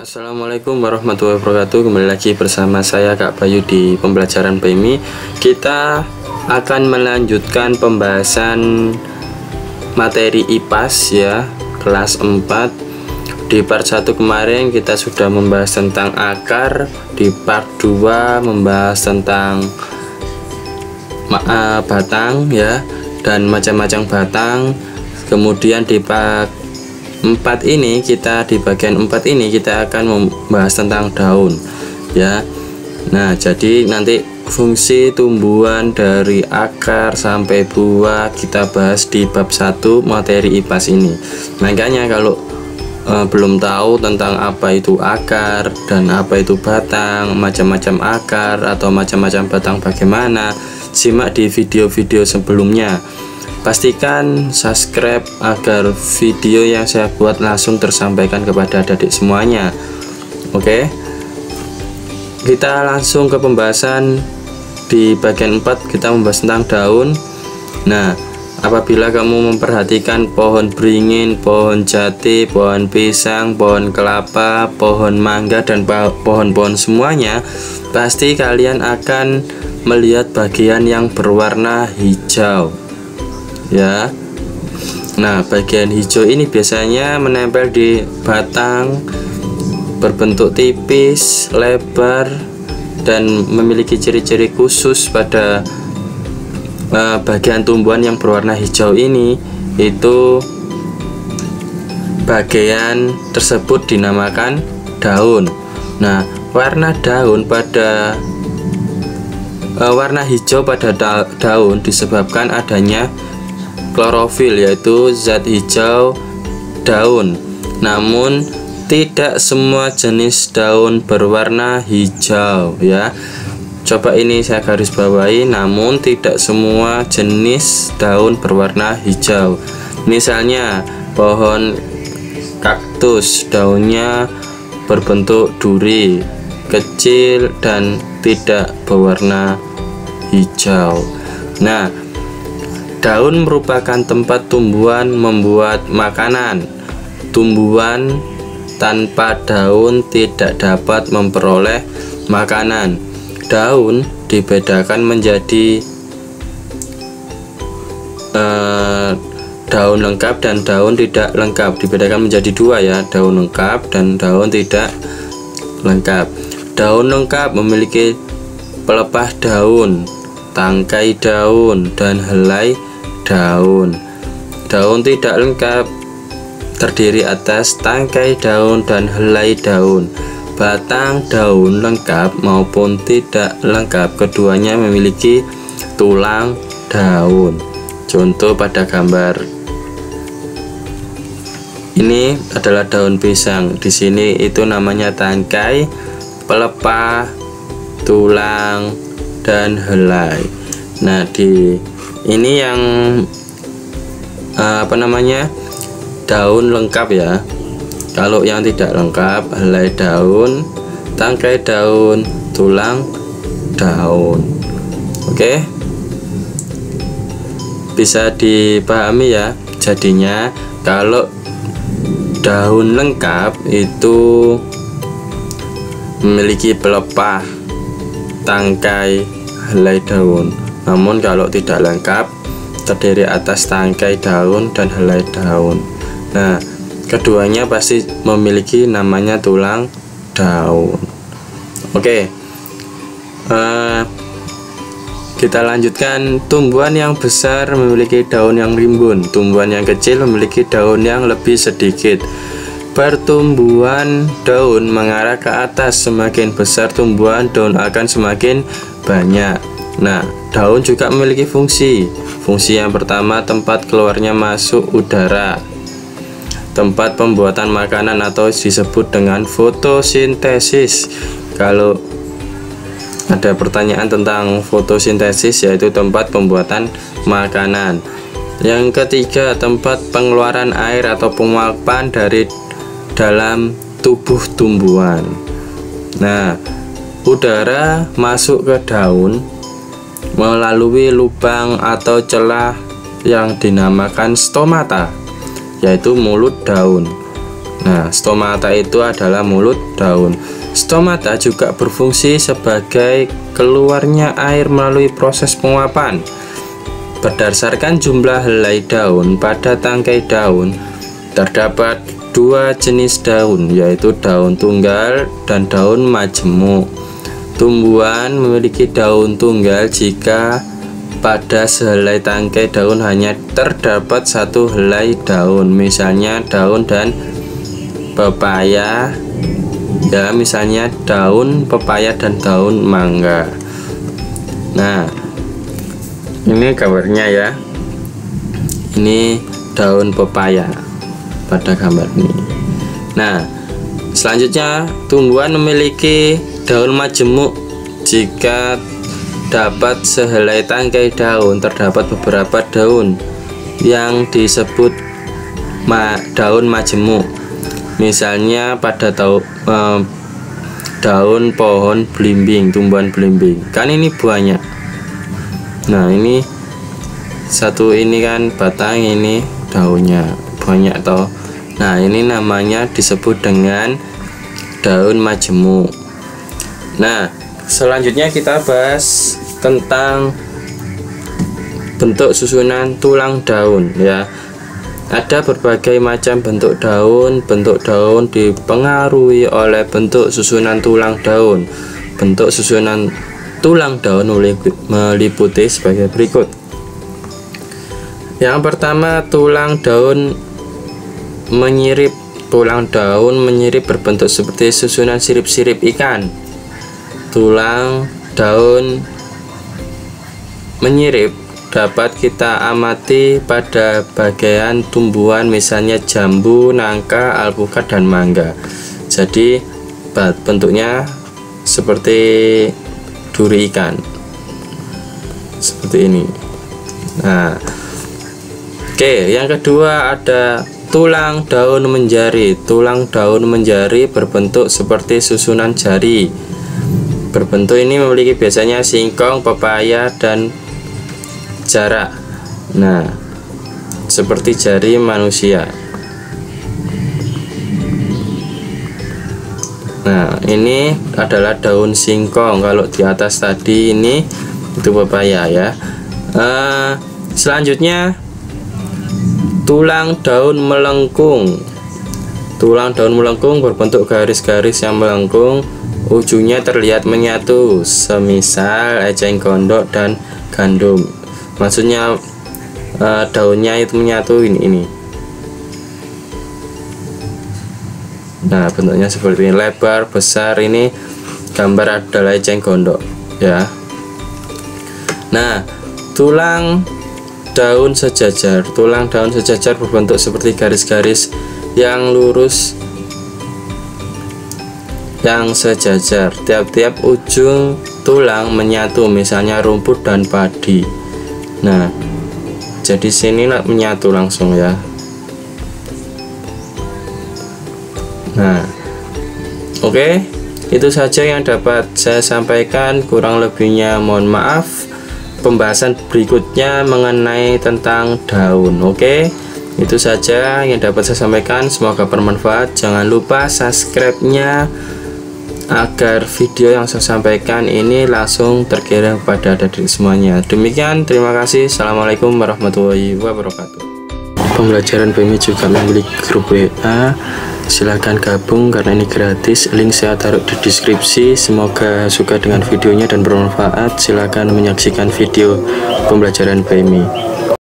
Assalamualaikum warahmatullahi wabarakatuh. Kembali lagi bersama saya Kak Bayu di pembelajaran PMI. Kita akan melanjutkan pembahasan materi IPAS ya, kelas 4. Di part 1 kemarin kita sudah membahas tentang akar. Di part 2 membahas tentang batang ya, dan macam-macam batang. Kemudian di part 4 ini di bagian 4 ini kita akan membahas tentang daun ya. Nah, jadi nanti fungsi tumbuhan dari akar sampai buah kita bahas di bab 1 materi IPAS ini. Makanya kalau belum tahu tentang apa itu akar dan apa itu batang, macam-macam akar atau macam-macam batang bagaimana, simak di video-video sebelumnya. Pastikan subscribe agar video yang saya buat langsung tersampaikan kepada adik-adik semuanya. Oke, kita langsung ke pembahasan. Di bagian 4 kita membahas tentang daun. Nah, apabila kamu memperhatikan pohon beringin, pohon jati, pohon pisang, pohon kelapa, pohon mangga, dan pohon-pohon semuanya, pasti kalian akan melihat bagian yang berwarna hijau ya. Nah, bagian hijau ini biasanya menempel di batang, berbentuk tipis, lebar, dan memiliki ciri-ciri khusus pada bagian tumbuhan yang berwarna hijau ini. Itu bagian tersebut dinamakan daun. Nah, warna daun pada warna hijau pada daun disebabkan adanya klorofil, yaitu zat hijau daun. Namun tidak semua jenis daun berwarna hijau ya. Coba ini saya garis bawahi, namun tidak semua jenis daun berwarna hijau. Misalnya pohon kaktus, daunnya berbentuk duri, kecil dan tidak berwarna hijau. Nah, daun merupakan tempat tumbuhan membuat makanan. Tumbuhan tanpa daun tidak dapat memperoleh makanan. Daun dibedakan menjadi daun lengkap dan daun tidak lengkap. Dibedakan menjadi dua ya, daun lengkap dan daun tidak lengkap. Daun lengkap memiliki pelepah daun, tangkai daun, dan helai daun. Daun tidak lengkap terdiri atas tangkai daun dan helai daun. Batang daun lengkap maupun tidak lengkap, keduanya memiliki tulang daun. Contoh pada gambar ini adalah daun pisang. Di sini itu namanya tangkai, pelepah, tulang, dan helai. Nah, di ini yang daun lengkap ya. Kalau yang tidak lengkap, helai daun, tangkai daun, tulang daun. Oke, bisa dipahami ya. Jadinya kalau daun lengkap itu memiliki pelepah, tangkai, helai daun. Namun kalau tidak lengkap terdiri atas tangkai daun dan helai daun. Nah, keduanya pasti memiliki namanya tulang daun. Oke, kita lanjutkan. Tumbuhan yang besar memiliki daun yang rimbun. Tumbuhan yang kecil memiliki daun yang lebih sedikit. Pertumbuhan daun mengarah ke atas. Semakin besar tumbuhan, daun akan semakin banyak. Nah, daun juga memiliki fungsi. Fungsi yang pertama, tempat keluarnya masuk udara, tempat pembuatan makanan atau disebut dengan fotosintesis. Kalau ada pertanyaan tentang fotosintesis, yaitu tempat pembuatan makanan. Yang ketiga, tempat pengeluaran air atau penguapan dari dalam tubuh tumbuhan. Nah, udara masuk ke daun melalui lubang atau celah yang dinamakan stomata, yaitu mulut daun. Nah, stomata itu adalah mulut daun. Stomata juga berfungsi sebagai keluarnya air melalui proses penguapan. Berdasarkan jumlah helai daun pada tangkai daun, terdapat dua jenis daun, yaitu daun tunggal dan daun majemuk. Tumbuhan memiliki daun tunggal jika pada sehelai tangkai daun hanya terdapat satu helai daun, misalnya daun dan pepaya, ya, misalnya daun pepaya dan daun mangga. Nah, ini gambarnya ya, ini daun pepaya pada gambar ini. Nah, selanjutnya tumbuhan memiliki daun majemuk jika dapat sehelai tangkai daun terdapat beberapa daun yang disebut daun majemuk, misalnya pada daun pohon belimbing, tumbuhan belimbing, kan ini banyak. Nah, ini satu, ini kan batang, ini daunnya banyak toh. Nah, ini namanya disebut dengan daun majemuk. Nah, selanjutnya kita bahas tentang bentuk susunan tulang daun ya. Ada berbagai macam bentuk daun. Bentuk daun dipengaruhi oleh bentuk susunan tulang daun. Bentuk susunan tulang daun meliputi sebagai berikut. Yang pertama, tulang daun menyirip. Tulang daun menyirip berbentuk seperti susunan sirip-sirip ikan. Tulang daun menyirip dapat kita amati pada bagian tumbuhan, misalnya jambu, nangka, alpukat, dan mangga. Jadi bentuknya seperti duri ikan, seperti ini. Nah, oke, yang kedua ada tulang daun menjari. Tulang daun menjari berbentuk seperti susunan jari. Berbentuk ini memiliki biasanya singkong, pepaya, dan jarak. Nah, seperti jari manusia. Nah, ini adalah daun singkong. Kalau di atas tadi ini itu pepaya ya. Selanjutnya tulang daun melengkung. Tulang daun melengkung berbentuk garis-garis yang melengkung, ujungnya terlihat menyatu, semisal eceng gondok dan gandum. Maksudnya daunnya itu menyatu ini. Nah, bentuknya seperti ini, lebar, besar. Ini gambar adalah eceng gondok ya. Nah, tulang daun sejajar. Tulang daun sejajar berbentuk seperti garis-garis yang lurus yang sejajar. Tiap-tiap ujung tulang menyatu, misalnya rumput dan padi. Nah, jadi sini menyatu langsung ya. Nah, oke, itu saja yang dapat saya sampaikan. Kurang lebihnya mohon maaf. Pembahasan berikutnya mengenai tentang daun. Oke, itu saja yang dapat saya sampaikan. Semoga bermanfaat. Jangan lupa subscribe-nya agar video yang saya sampaikan ini langsung terkirim kepada adik semuanya. Demikian, terima kasih. Assalamualaikum warahmatullahi wabarakatuh. Pembelajaran PMI juga memiliki grup WA. Silahkan gabung karena ini gratis. Link saya taruh di deskripsi. Semoga suka dengan videonya dan bermanfaat. Silahkan menyaksikan video pembelajaran PMI.